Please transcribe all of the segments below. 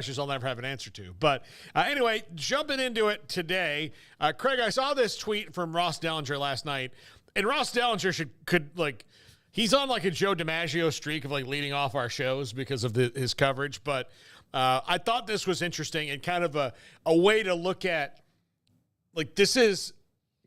questions I'll never have an answer to. But anyway, jumping into it today, Craig, I saw this tweet from Ross Dellinger last night, and Ross Dellinger he's on like a Joe DiMaggio streak of like leading off our shows because of his coverage. But I thought this was interesting and kind of a way to look at, like, this is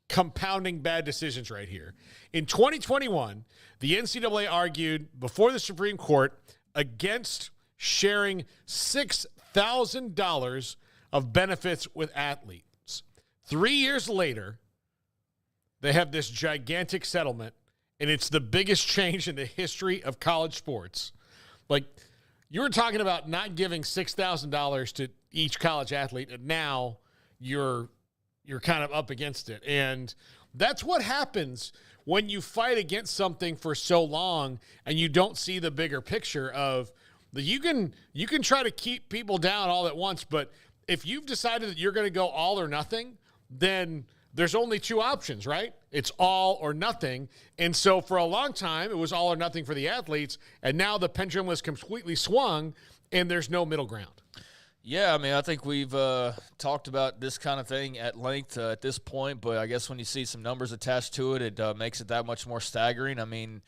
compounding bad decisions right here. In 2021, the NCAA argued before the Supreme Court against sharing $6,000 of benefits with athletes. 3 years later, they have this gigantic settlement, and it's the biggest change in the history of college sports. Like, you were talking about not giving $6,000 to each college athlete, and now you're kind of up against it. And that's what happens when you fight against something for so long and you don't see the bigger picture of you can try to keep people down all at once, but if you've decided that you're going to go all or nothing, then there's only two options, right? It's all or nothing. And so for a long time, it was all or nothing for the athletes, and now the pendulum was completely swung, and there's no middle ground. Yeah, I mean, I think we've talked about this kind of thing at length at this point, but I guess when you see some numbers attached to it, it makes it that much more staggering. I mean,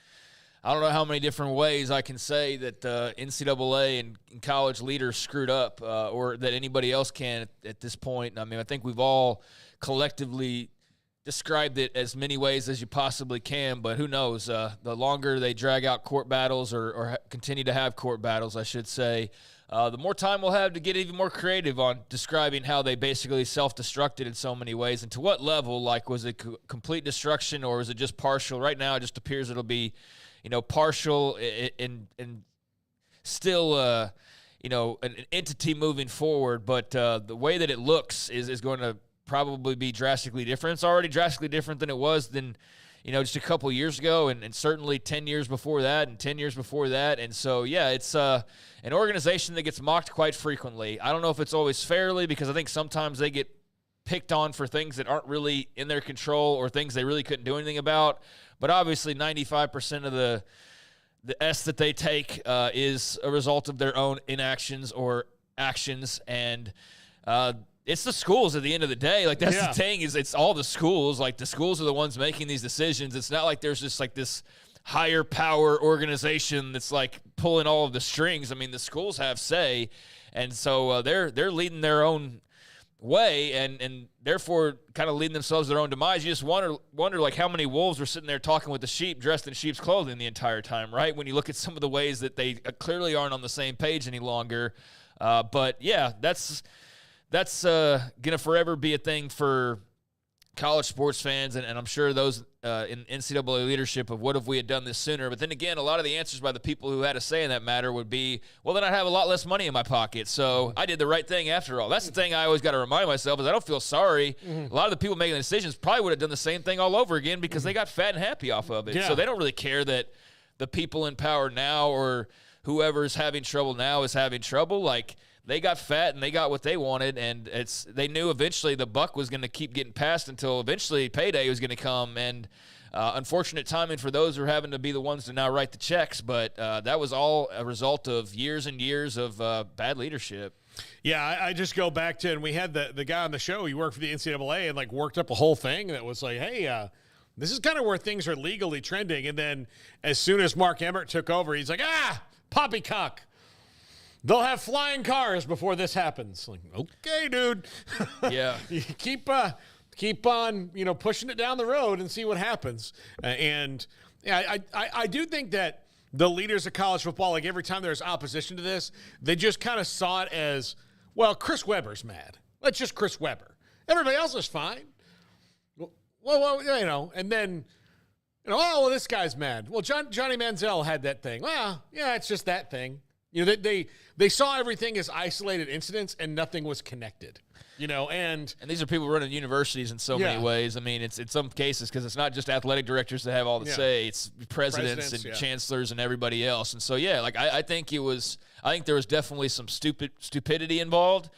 I don't know how many different ways I can say that NCAA and college leaders screwed up or that anybody else can at this point. I mean, I think we've all collectively described it as many ways as you possibly can, but who knows? The longer they drag out court battles or continue to have court battles, I should say, the more time we'll have to get even more creative on describing how they basically self-destructed in so many ways and to what level. Like, was it complete destruction or was it just partial? Right now, it just appears it'll be, partial and still, an entity moving forward. But the way that it looks is going to probably be drastically different. It's already drastically different than it was just a couple years ago and certainly 10 years before that and 10 years before that. And so, yeah, it's an organization that gets mocked quite frequently. I don't know if it's always fairly because I think sometimes they get picked on for things that aren't really in their control or things they really couldn't do anything about. But obviously 95% of the S that they take is a result of their own inactions or actions. And it's the schools at the end of the day. Like, that's the thing, is it's all the schools. Like, the schools are the ones making these decisions. It's not like there's just like this higher power organization that's like pulling all of the strings. I mean, the schools have say, and so they're leading their own way and therefore kind of leading themselves to their own demise. You just wonder like how many wolves were sitting there talking with the sheep dressed in sheep's clothing the entire time, right? When you look at some of the ways that they clearly aren't on the same page any longer. But yeah, that's going to forever be a thing for college sports fans, and I'm sure those in NCAA leadership of what if we had done this sooner. But then again, a lot of the answers by the people who had a say in that matter would be, well, then I'd have a lot less money in my pocket, so I did the right thing after all. That's the thing I always got to remind myself is I don't feel sorry. Mm-hmm. A lot of the people making the decisions probably would have done the same thing all over again because they got fat and happy off of it. Yeah. So they don't really care that the people in power now or whoever's having trouble now is having trouble. Like, they got fat and they got what they wanted, and they knew eventually the buck was going to keep getting passed until eventually payday was going to come. And unfortunate timing for those who are having to be the ones to now write the checks, but that was all a result of years and years of bad leadership. Yeah, I just go back to, and we had the guy on the show, he worked for the NCAA and like worked up a whole thing that was like, hey, this is kind of where things are legally trending. And then as soon as Mark Emmert took over, he's like, poppycock. They'll have flying cars before this happens. Like, okay, dude. Yeah. You keep on, pushing it down the road and see what happens. And yeah, I do think that the leaders of college football, like every time there's opposition to this, they just kind of saw it as, well, Chris Webber's mad. Let's just Chris Webber. Everybody else is fine. Well, and then, this guy's mad. Well, Johnny Manziel had that thing. Well, yeah, it's just that thing. They saw everything as isolated incidents and nothing was connected, and these are people running universities in so many ways. I mean, it's in some cases because it's not just athletic directors that have all the say. It's presidents and chancellors and everybody else. And so, yeah, like I think there was definitely some stupidity involved,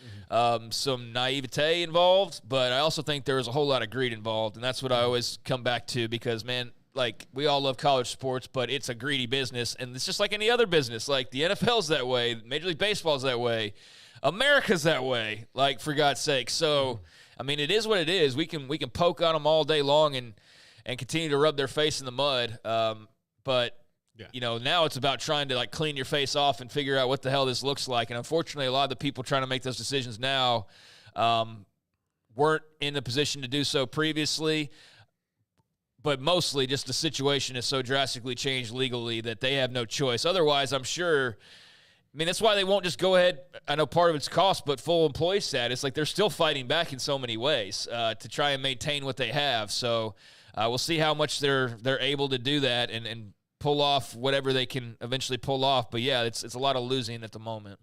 some naivete involved, but I also think there was a whole lot of greed involved. And that's what I always come back to because, man, like, we all love college sports, but it's a greedy business, and it's just like any other business. Like, the NFL's that way, Major League Baseball's that way. America's that way, like, for God's sake. So, I mean, it is what it is. We can poke on them all day long and continue to rub their face in the mud. But, you know, now it's about trying to, like, clean your face off and figure out what the hell this looks like. And unfortunately, a lot of the people trying to make those decisions now weren't in a position to do so previously. But mostly just the situation is so drastically changed legally that they have no choice. Otherwise, I'm sure – I mean, that's why they won't just go ahead. I know part of it's cost, but full employee status, like, they're still fighting back in so many ways to try and maintain what they have. So we'll see how much they're able to do that and pull off whatever they can eventually pull off. But, yeah, it's a lot of losing at the moment.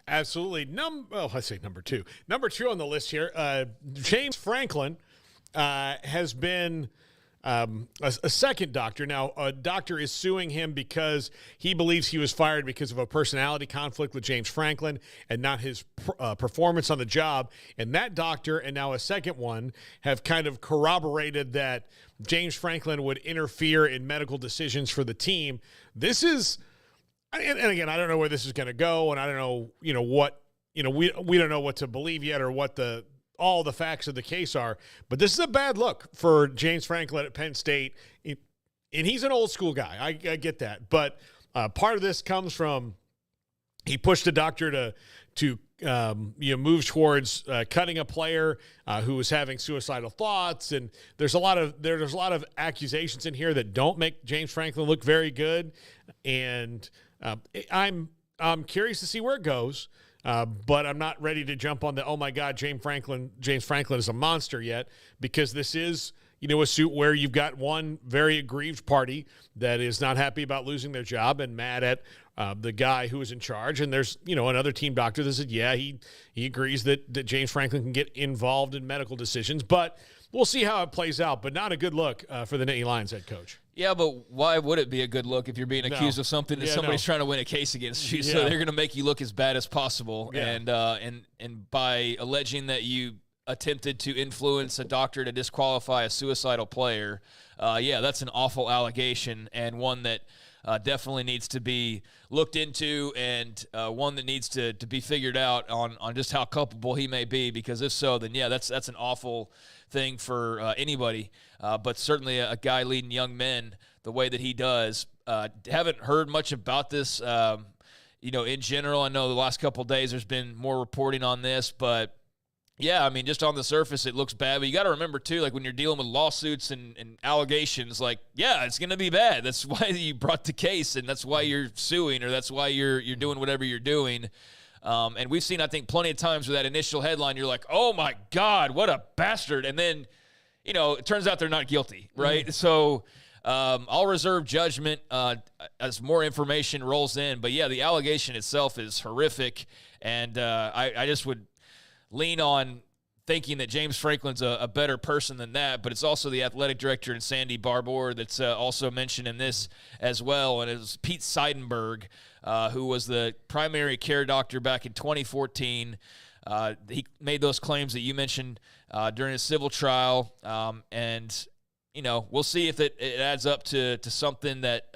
Absolutely. I say number two. Number two on the list here, James Franklin has been a second doctor. Now, a doctor is suing him because he believes he was fired because of a personality conflict with James Franklin and not his performance on the job. And that doctor and now a second one have kind of corroborated that James Franklin would interfere in medical decisions for the team. This is, and again, I don't know where this is going to go, and I don't know, we don't know what to believe yet or what all the facts of the case are, but this is a bad look for James Franklin at Penn State. And he's an old school guy. I get that. But part of this comes from he pushed a doctor to move towards cutting a player who was having suicidal thoughts. And there's a lot of accusations in here that don't make James Franklin look very good. And I'm curious to see where it goes. But I'm not ready to jump on the, oh my God, James Franklin is a monster yet, because this is, a suit where you've got one very aggrieved party that is not happy about losing their job and mad at the guy who is in charge. And there's, another team doctor that said, yeah, he agrees that James Franklin can get involved in medical decisions, but we'll see how it plays out. But not a good look for the Nittany Lions head coach. Yeah, but why would it be a good look if you're being accused of something that somebody's trying to win a case against you? So they're going to make you look as bad as possible. Yeah. And by alleging that you attempted to influence a doctor to disqualify a suicidal player, that's an awful allegation, and one that definitely needs to be looked into, and one that needs to be figured out on just how culpable he may be, because if so, then that's an awful thing for anybody, but certainly a guy leading young men the way that he does. Haven't heard much about this, in general. I know the last couple of days there's been more reporting on this, but yeah, I mean, just on the surface, it looks bad. But you got to remember, too, like, when you're dealing with lawsuits and allegations, like, yeah, it's going to be bad. That's why you brought the case, and that's why you're suing, or that's why you're doing whatever you're doing. And we've seen, I think, plenty of times with that initial headline, you're like, oh, my God, what a bastard. And then, it turns out they're not guilty, right? Mm. So I'll reserve judgment as more information rolls in. But, yeah, the allegation itself is horrific, and I just would lean on thinking that James Franklin's a better person than that, but it's also the athletic director and Sandy Barbour that's also mentioned in this as well, and it was Pete Seidenberg, who was the primary care doctor back in 2014. He made those claims that you mentioned during his civil trial, and we'll see if it adds up to something that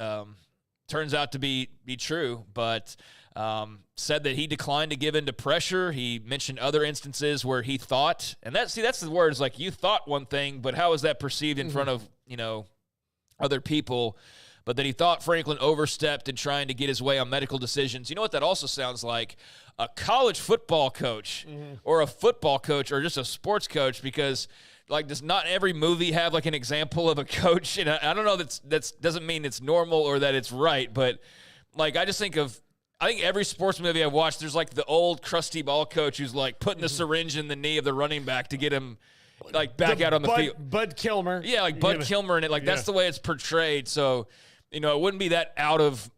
turns out to be true, but said that he declined to give in to pressure. He mentioned other instances where he thought, and that's the words, like, you thought one thing, but how is that perceived in front of, other people? But that he thought Franklin overstepped in trying to get his way on medical decisions. You know what that also sounds like? A college football coach or a football coach or just a sports coach, because, like, does not every movie have, like, an example of a coach? And I don't know, that doesn't mean it's normal or that it's right, but, like, I think every sports movie I've watched, there's, like, the old crusty ball coach who's, like, putting the syringe in the knee of the running back to get him, like, back out on the field. Bud Kilmer. Yeah, like Bud Kilmer in it. Like, that's the way it's portrayed. So, it wouldn't be that out of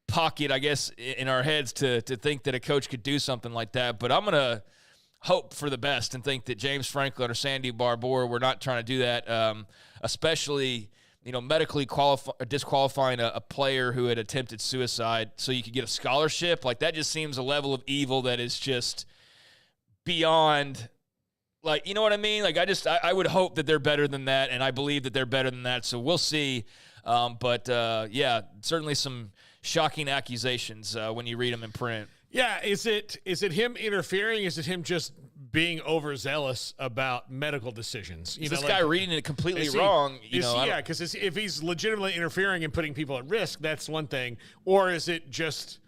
pocket, I guess, in our heads to think that a coach could do something like that. But I'm going to hope for the best and think that James Franklin or Sandy Barbour were not trying to do that, especially – medically disqualifying a player who had attempted suicide so you could get a scholarship. Like, that just seems a level of evil that is just beyond, like, you know what I mean? Like, I would hope that they're better than that, and I believe that they're better than that, so we'll see. But certainly some shocking accusations when you read them in print. Yeah, is it him interfering? Is it him just being overzealous about medical decisions? Is this guy reading it completely wrong? Because if he's legitimately interfering and putting people at risk, that's one thing. Or is it just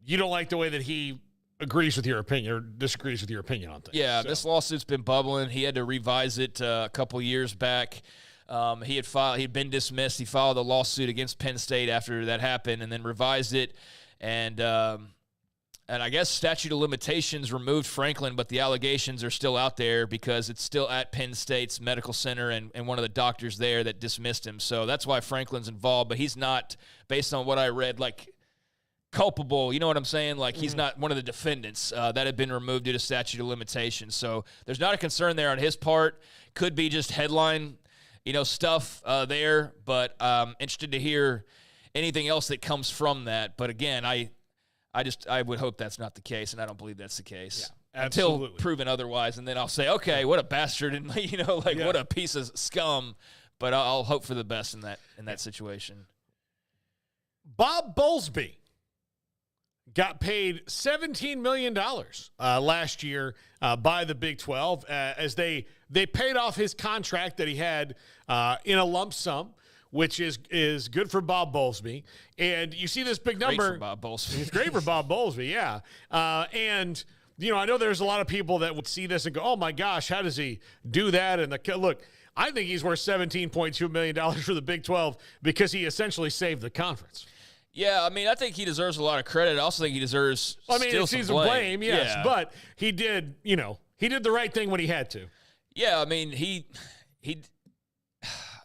you don't like the way that he agrees with your opinion or disagrees with your opinion on things? Yeah, this lawsuit's been bubbling. He had to revise it a couple years back. He had been dismissed. He filed a lawsuit against Penn State after that happened, and then revised it. And I guess statute of limitations removed Franklin, but the allegations are still out there because it's still at Penn State's medical center and one of the doctors there that dismissed him. So that's why Franklin's involved, but he's not, based on what I read, like culpable. You know what I'm saying? Like he's not one of the defendants that had been removed due to statute of limitations. So there's not a concern there on his part. Could be just headline, stuff there, but I'm interested to hear anything else that comes from that. But again, I would hope that's not the case, and I don't believe that's the case. Yeah, until proven otherwise, and then I'll say, okay, what a bastard, and what a piece of scum. But I'll hope for the best in that situation. Bob Bowlesby got paid $17 million last year by the Big 12 as they paid off his contract that he had in a lump sum, which is good for Bob Bowlesby. And you see this big number. Great for Bob Bowlesby. It's great for Bob Bowlesby, yeah. And, I know there's a lot of people that would see this and go, oh, my gosh, how does he do that? And look, I think he's worth $17.2 million for the Big 12 because he essentially saved the conference. Yeah, I think he deserves a lot of credit. I also think he deserves some blame. Yes, yeah. But he did, he did the right thing when he had to. Yeah, he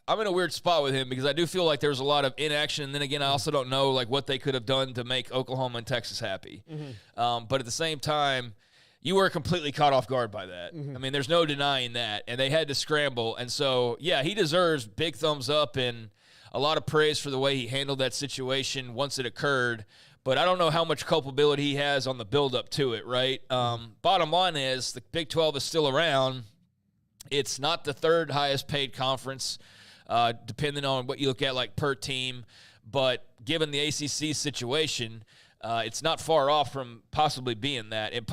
I'm in a weird spot with him because I do feel like there's a lot of inaction. And then again, I also don't know what they could have done to make Oklahoma and Texas happy. Mm-hmm. But at the same time, you were completely caught off guard by that. Mm-hmm. There's no denying that. And they had to scramble. And so, yeah, he deserves big thumbs up and a lot of praise for the way he handled that situation once it occurred. But I don't know how much culpability he has on the buildup to it, right? Bottom line is the Big 12 is still around. It's not the third highest paid conference, depending on what you look at, like per team. But given the ACC situation, it's not far off from possibly being that. And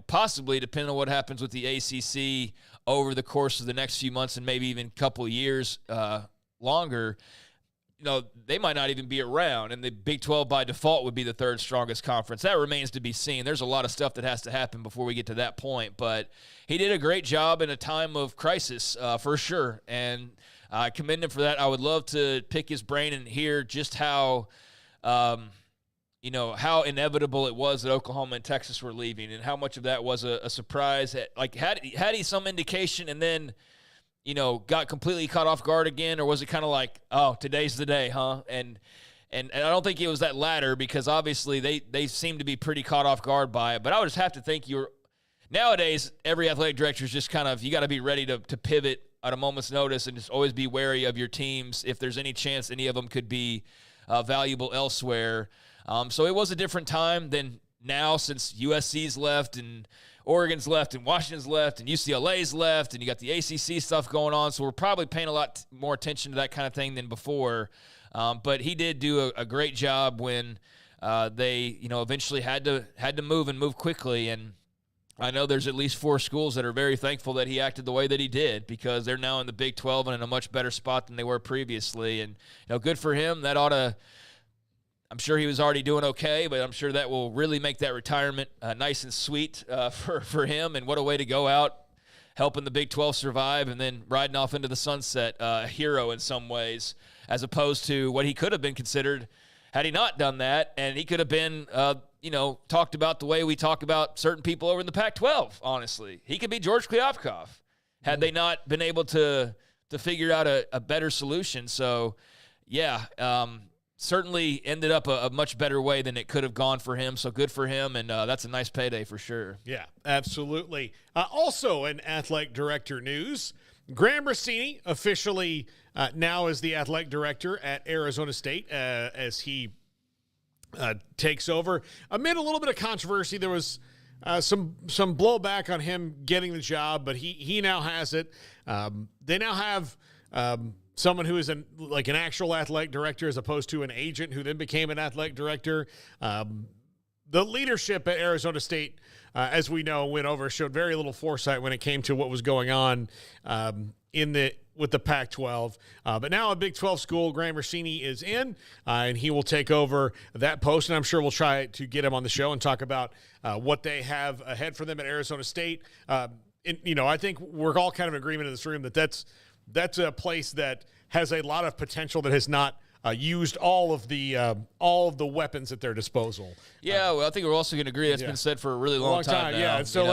possibly depending on what happens with the ACC over the course of the next few months and maybe even a couple of years longer, they might not even be around. And the Big 12 by default would be the third strongest conference. That remains to be seen. There's a lot of stuff that has to happen before we get to that point. But he did a great job in a time of crisis for sure. And I commend him for that. I would love to pick his brain and hear just how, how inevitable it was that Oklahoma and Texas were leaving, and how much of that was a surprise. Like, had he some indication, and then, got completely caught off guard again, or was it kind of like, oh, today's the day, huh? And I don't think it was that latter, because obviously they seem to be pretty caught off guard by it. But I would just have to think nowadays every athletic director is just kind of, you got to be ready to pivot at a moment's notice and just always be wary of your teams if there's any chance any of them could be valuable elsewhere. So it was a different time than now, since USC's left and Oregon's left and Washington's left and UCLA's left and you got the ACC stuff going on. So we're probably paying a lot more attention to that kind of thing than before. But he did do a great job when they, eventually had to move quickly. And I know there's at least 4 schools that are very thankful that he acted the way that he did, because they're now in the Big 12 and in a much better spot than they were previously. And, good for him. That ought to, I'm sure he was already doing okay, but I'm sure that will really make that retirement nice and sweet for him. And what a way to go out, helping the Big 12 survive and then riding off into the sunset, a hero in some ways, as opposed to what he could have been considered had he not done that. And he could have been, talked about the way we talk about certain people over in the Pac-12, honestly. He could be George Kliavkoff had they not been able to figure out a better solution. So, yeah, certainly ended up a much better way than it could have gone for him. So good for him, and that's a nice payday for sure. Yeah, absolutely. Also in athletic director news, Graham Rossini officially now is the athletic director at Arizona State as he takes over. Amid a little bit of controversy, there was some blowback on him getting the job, but he now has it. They now have someone who is an actual athletic director as opposed to an agent who then became an athletic director. the leadership at Arizona State, as we know, showed very little foresight when it came to what was going on with the Pac-12. But now a Big 12 school, Graham Rossini, is in, and he will take over that post. And I'm sure we'll try to get him on the show and talk about what they have ahead for them at Arizona State. I think we're all kind of in agreement in this room that that's a place that has a lot of potential that has not used all of the weapons at their disposal. Yeah, well, I think we're also going to agree that's been said for a really long time now, yeah. And so,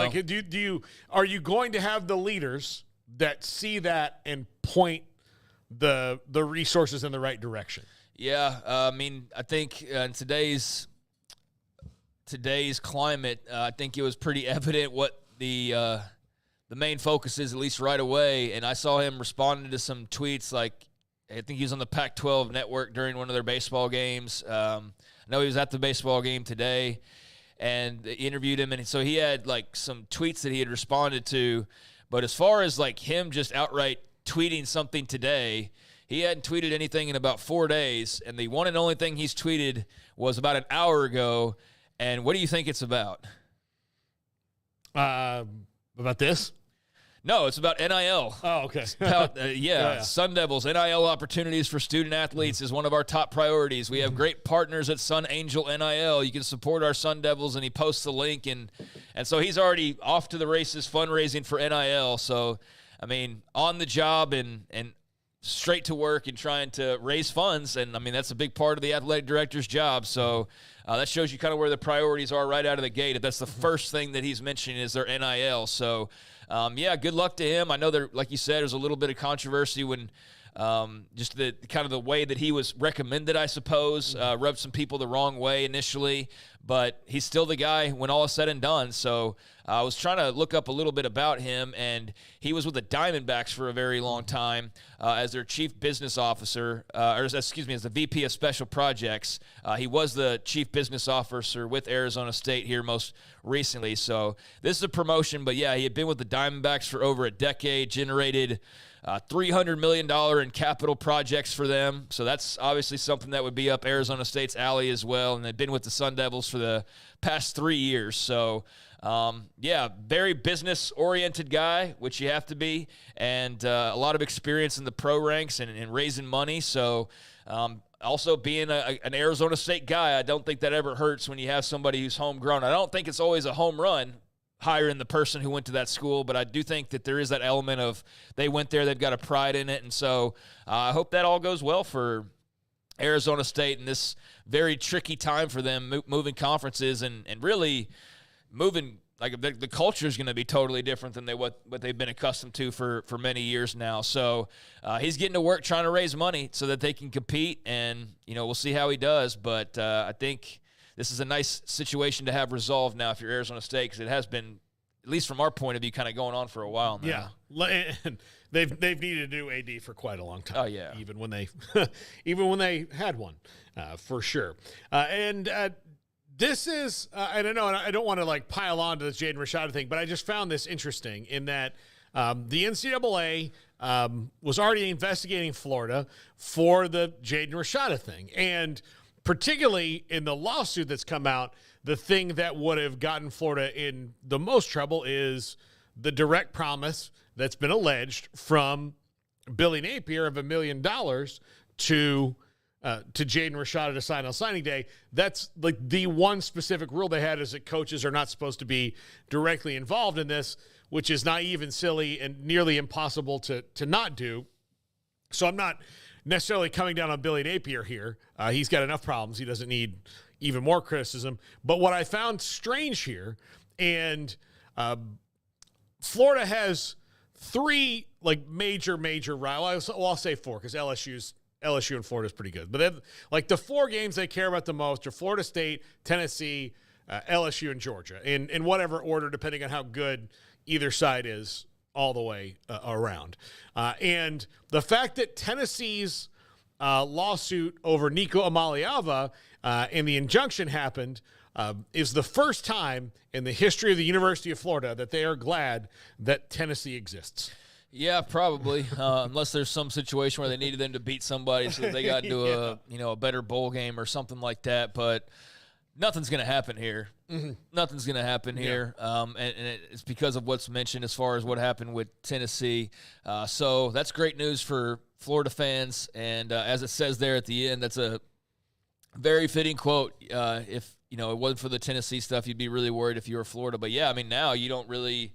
are you going to have the leaders that see that and point the resources in the right direction? Yeah, I think in today's climate, I think it was pretty evident what the main focus is, at least right away. And I saw him responding to some tweets like, I think he was on the Pac-12 network during one of their baseball games. I know he was at the baseball game today, and they interviewed him, and so he had like some tweets that he had responded to. But as far as like him just outright tweeting something today, he hadn't tweeted anything in about 4 days, and the one and only thing he's tweeted was about an hour ago. And what do you think it's about? About this? No, it's about NIL. Oh, okay. It's about, Sun Devils, NIL opportunities for student athletes is one of our top priorities. We have great partners at Sun Angel NIL. You can support our Sun Devils, and he posts the link. And so he's already off to the races fundraising for NIL. So, on the job and straight to work and trying to raise funds. And, that's a big part of the athletic director's job. So that shows you kind of where the priorities are right out of the gate. If that's the first thing that he's mentioning is their NIL. So, good luck to him. I know there, like you said, there's a little bit of controversy when just the kind of the way that he was recommended, I suppose, rubbed some people the wrong way initially, but he's still the guy when all is said and done. So I was trying to look up a little bit about him, and he was with the Diamondbacks for a very long time as their chief business officer, as the VP of Special Projects. He was the chief business officer with Arizona State here most recently. So this is a promotion, but yeah, he had been with the Diamondbacks for over a decade, generated $300 million in capital projects for them. So that's obviously something that would be up Arizona State's alley as well. And they've been with the Sun Devils for the past 3 years. So, very business-oriented guy, which you have to be, and a lot of experience in the pro ranks and raising money. So, also being an Arizona State guy, I don't think that ever hurts when you have somebody who's homegrown. I don't think it's always a home run hiring the person who went to that school, but I do think that there is that element of they went there, they've got a pride in it, and so I hope that all goes well for Arizona State in this very tricky time for them, moving conferences and really moving. Like the culture is going to be totally different than what they've been accustomed to for many years now. So he's getting to work trying to raise money so that they can compete, and we'll see how he does. But I think this is a nice situation to have resolved now if you're Arizona State, because it has been, at least from our point of view, kind of going on for a while now. Yeah, and they've needed a new AD for quite a long time. Oh yeah, even when they had one, for sure. This is, I don't know, and I don't want to pile on to this Jaden Rashada thing, but I just found this interesting in that the NCAA was already investigating Florida for the Jaden Rashada thing, and particularly in the lawsuit that's come out, the thing that would have gotten Florida in the most trouble is the direct promise that's been alleged from Billy Napier of $1 million to Jaden Rashada to sign on signing day. That's the one specific rule they had, is that coaches are not supposed to be directly involved in this, which is naive and silly and nearly impossible to not do. So I'm not necessarily coming down on Billy Napier here. He's got enough problems. He doesn't need even more criticism. But what I found strange here, and Florida has three major rivals. I'll say four, because LSU and Florida is pretty good. But the four games they care about the most are Florida State, Tennessee, LSU, and Georgia, in whatever order, depending on how good either side is all the way around. And the fact that Tennessee's lawsuit over Nico Amaliava and the injunction happened is the first time in the history of the University of Florida that they are glad that Tennessee exists. Yeah, probably, unless there's some situation where they needed them to beat somebody so they got into a better bowl game or something like that. But nothing's going to happen here. Mm-hmm. Nothing's going to happen here. And it's because of what's mentioned as far as what happened with Tennessee. So that's great news for Florida fans. And as it says there at the end, that's a very fitting quote. If, it wasn't for the Tennessee stuff, you'd be really worried if you were Florida. But, yeah, I mean, now you don't really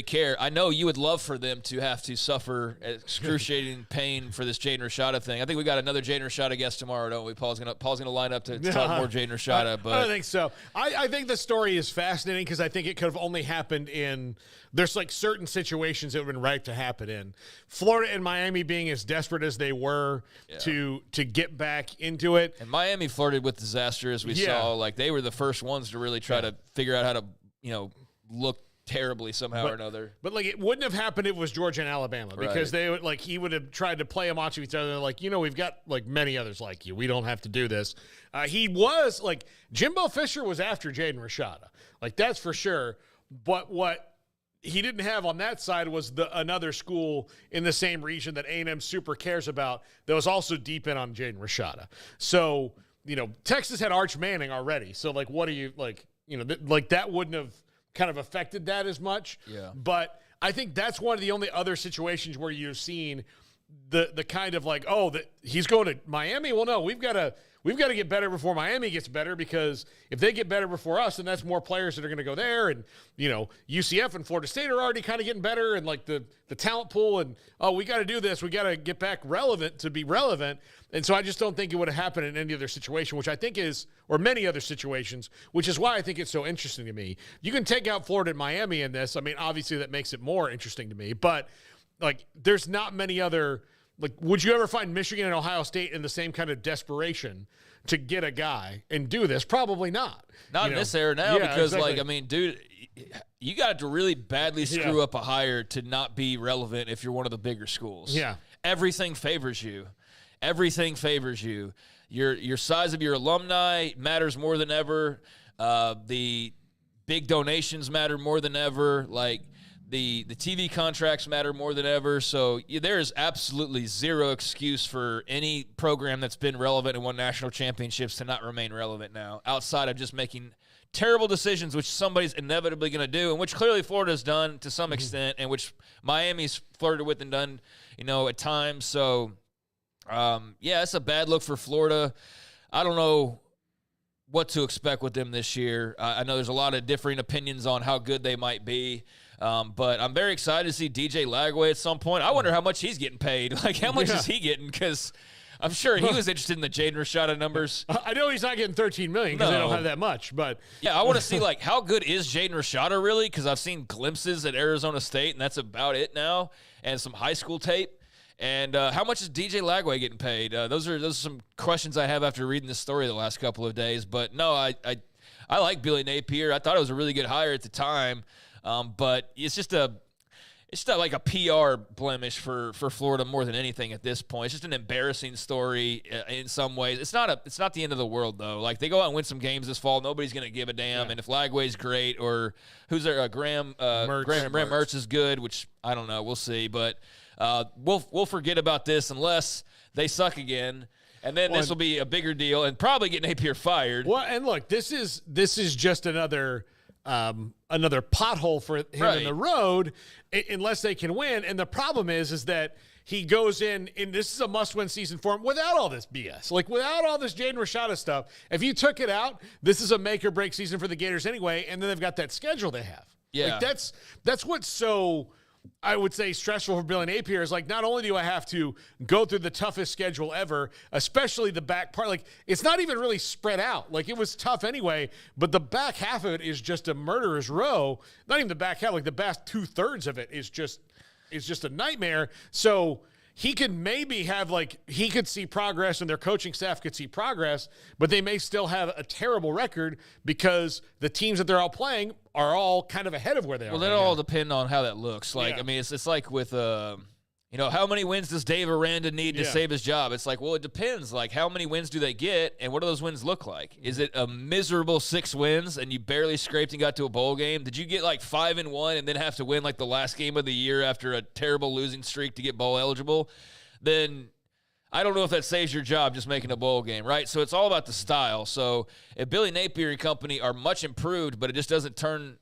care. I know you would love for them to have to suffer excruciating pain for this Jaden Rashada thing. I think we got another Jaden Rashada guest tomorrow, don't we? Paul's gonna line up to talk more Jaden Rashada. But I don't think so. I think the story is fascinating because I think it could have only happened in there's like certain situations that would have been right to happen in. Florida and Miami being as desperate as they were to get back into it. And Miami flirted with disaster as we saw. Like they were the first ones to really try to figure out how to, look terribly somehow or another. But like it wouldn't have happened if it was Georgia and Alabama because they would he would have tried to play them off each other. Like, we've got like many others like you. We don't have to do this. He was like Jimbo Fisher was after Jaden Rashada. Like that's for sure. But what he didn't have on that side was another school in the same region that A&M super cares about that was also deep in on Jaden Rashada. So, Texas had Arch Manning already. So like what do you like, that wouldn't have kind of affected that as much. Yeah. But I think that's one of the only other situations where you've seen the kind of like, that he's going to Miami. Well, no, we've got to get better before Miami gets better because if they get better before us, then that's more players that are going to go there. And, UCF and Florida State are already kind of getting better and like the talent pool and, we got to do this. We got to get back relevant to be relevant. And so I just don't think it would have happened in any other situation, which I think or many other situations, which is why I think it's so interesting to me. You can take out Florida and Miami in this. I mean, obviously that makes it more interesting to me, but like there's not many other, like, would you ever find Michigan and Ohio State in the same kind of desperation to get a guy and do this? Probably not. Not in this era now because, like, I mean, dude, you got to really badly screw up a hire to not be relevant if you're one of the bigger schools. Yeah. Everything favors you. Everything favors you. Your size of your alumni matters more than ever. The big donations matter more than ever. Like, the TV contracts matter more than ever. So there is absolutely zero excuse for any program that's been relevant and won national championships to not remain relevant now, outside of just making terrible decisions, which somebody's inevitably going to do, and which clearly Florida's done to some extent, and which Miami's flirted with and done, at times. So, it's a bad look for Florida. I don't know what to expect with them this year. I know there's a lot of differing opinions on how good they might be. But I'm very excited to see DJ Lagway at some point. I wonder how much he's getting paid. Like, how much is he getting? Because I'm sure he was interested in the Jaden Rashada numbers. I know he's not getting $13 million because they don't have that much. But yeah, I want to see, like, how good is Jaden Rashada really? Because I've seen glimpses at Arizona State, and that's about it now, and some high school tape. And how much is DJ Lagway getting paid? Those are some questions I have after reading this story the last couple of days. But no, I like Billy Napier. I thought it was a really good hire at the time. But it's just like a PR blemish for Florida more than anything at this point. It's just an embarrassing story in some ways. It's not the end of the world though. Like they go out and win some games this fall, nobody's gonna give a damn. Yeah. And if Lagway's great or who's there, Graham Mertz is good, which I don't know, we'll see. But we'll forget about this unless they suck again. And then this will be a bigger deal and probably get Napier fired. Well, and look, this is just another pothole for him in the road unless they can win. And the problem is that he goes in, and this is a must-win season for him without all this BS. Like, without all this Jaden Rashada stuff, if you took it out, this is a make-or-break season for the Gators anyway, and then they've got that schedule they have. Yeah. Like, that's what's so, I would say, stressful for Billy Napier is, like, not only do I have to go through the toughest schedule ever, especially the back part. Like, it's not even really spread out. Like, it was tough anyway, but the back half of it is just a murderer's row. Not even the back half, like the back 2/3 of it is just a nightmare. So he could maybe have, like, he could see progress and their coaching staff could see progress, but they may still have a terrible record because the teams that they're all playing are all kind of ahead of where they are. Well, that'll all depend on how that looks. Like, I mean, it's like with, how many wins does Dave Aranda need to save his job? It's like, well, it depends. Like, how many wins do they get, and what do those wins look like? Is it a miserable 6 wins, and you barely scraped and got to a bowl game? Did you get, like, 5-1 and then have to win, like, the last game of the year after a terrible losing streak to get bowl eligible? Then I don't know if that saves your job just making a bowl game, right? So it's all about the style. So if Billy Napier and company are much improved, but it just doesn't turn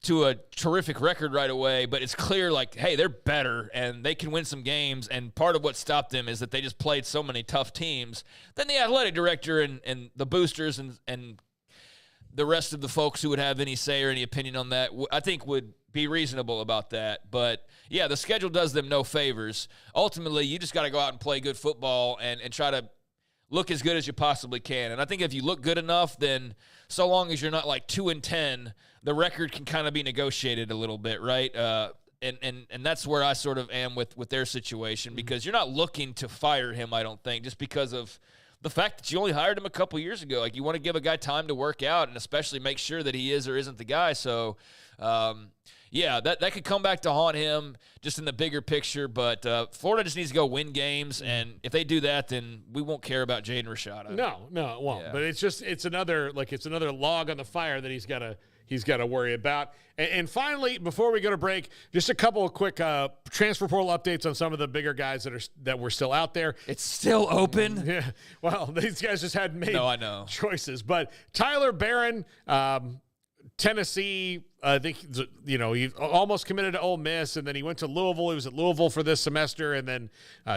to a terrific record right away, but it's clear, like, hey, they're better and they can win some games, and part of what stopped them is that they just played so many tough teams. Then the athletic director and the boosters and the rest of the folks who would have any say or any opinion on that, I think would be reasonable about that. But, yeah, the schedule does them no favors. Ultimately, you just got to go out and play good football and try to look as good as you possibly can. And I think if you look good enough, then so long as you're not like 2-10, the record can kind of be negotiated a little bit, right? And that's where I sort of am with their situation, because you're not looking to fire him, I don't think, just because of the fact that you only hired him a couple years ago. Like, you want to give a guy time to work out and especially make sure that he is or isn't the guy. So, yeah, that could come back to haunt him just in the bigger picture. But Florida just needs to go win games, and if they do that, then we won't care about Jaden Rashada. No, it won't. Yeah. But it's another log on the fire that he's got to worry about. And finally, before we go to break, just a couple of quick transfer portal updates on some of the bigger guys that were still out there. It's still open? Yeah. Well, these guys just hadn't made choices. But Tyler Barron, Tennessee, I think, he almost committed to Ole Miss, and then he went to Louisville. He was at Louisville for this semester, and then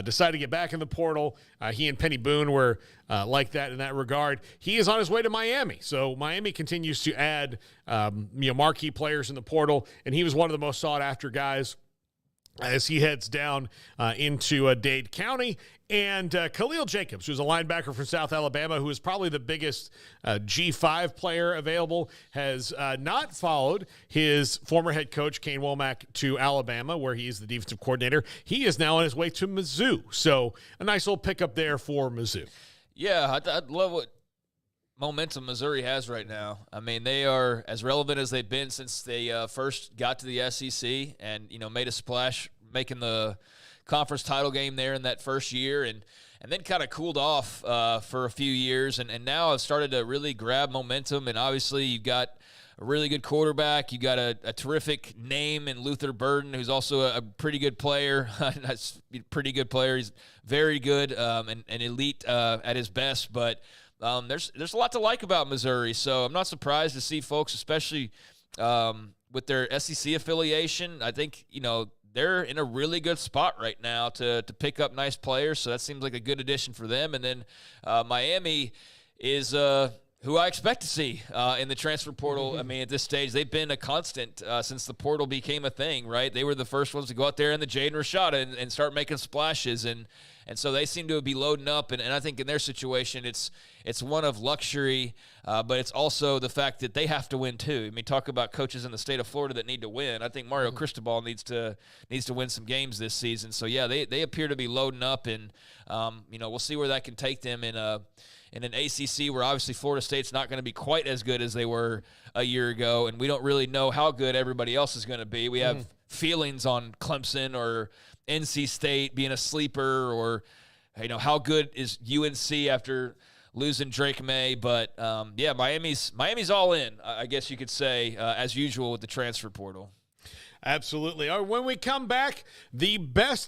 decided to get back in the portal. He and Penny Boone were like that in that regard. He is on his way to Miami, so Miami continues to add marquee players in the portal, and he was one of the most sought-after guys as he heads down into Dade County. And Khalil Jacobs, who's a linebacker from South Alabama, who is probably the biggest G5 player available, has not followed his former head coach, Kane Womack, to Alabama, where he is the defensive coordinator. He is now on his way to Mizzou. So a nice little pickup there for Mizzou. Yeah, I love what momentum Missouri has right now. I mean, they are as relevant as they've been since they first got to the SEC and, made a splash making the conference title game there in that first year, and then kind of cooled off for a few years, and now have started to really grab momentum. And obviously you've got a really good quarterback. You got a terrific name in Luther Burden, who's also a pretty good player. Pretty good player. He's very good and elite at his best, but there's a lot to like about Missouri, so I'm not surprised to see folks, especially with their SEC affiliation. I think, they're in a really good spot right now to pick up nice players, so that seems like a good addition for them. And then Miami is who I expect to see in the transfer portal. I mean, at this stage, they've been a constant since the portal became a thing, right? They were the first ones to go out there in the Jaden Rashada and start making splashes, and so they seem to be loading up, and I think in their situation, it's one of luxury, but it's also the fact that they have to win too. I mean, talk about coaches in the state of Florida that need to win. I think Mario Cristobal needs to win some games this season. So yeah, they appear to be loading up, and we'll see where that can take them in an ACC where obviously Florida State's not going to be quite as good as they were a year ago, and we don't really know how good everybody else is going to be. We have feelings on Clemson or NC State being a sleeper, or how good is UNC after losing Drake May. But yeah, Miami's all in, I guess you could say, as usual with the transfer portal. Absolutely. All right, when we come back, the best